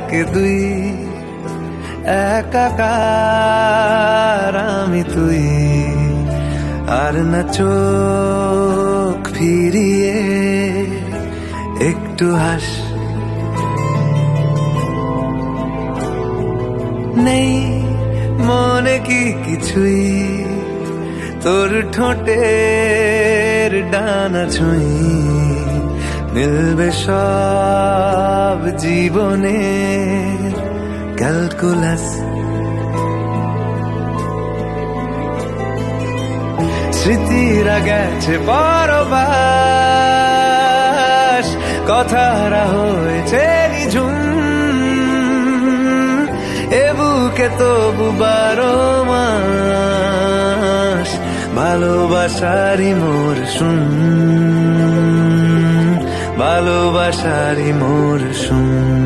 একে দুই, একাকার আমি তুই। আর না চোখ ফিরিয়ে একটু হাস, নেই মনে কি কিছুই, তোর ঠোঁটের ডানা ছুঁই। মিলবে সব জীবনে ক্যালকুলাস। স্মৃতিরা গেছে পরবাস, কথারা হয়েছে নিঝুম। এ বুকে তবু 12 মাস ভালোবাসারই মরশুম, ভালোবাসারই মরশুম।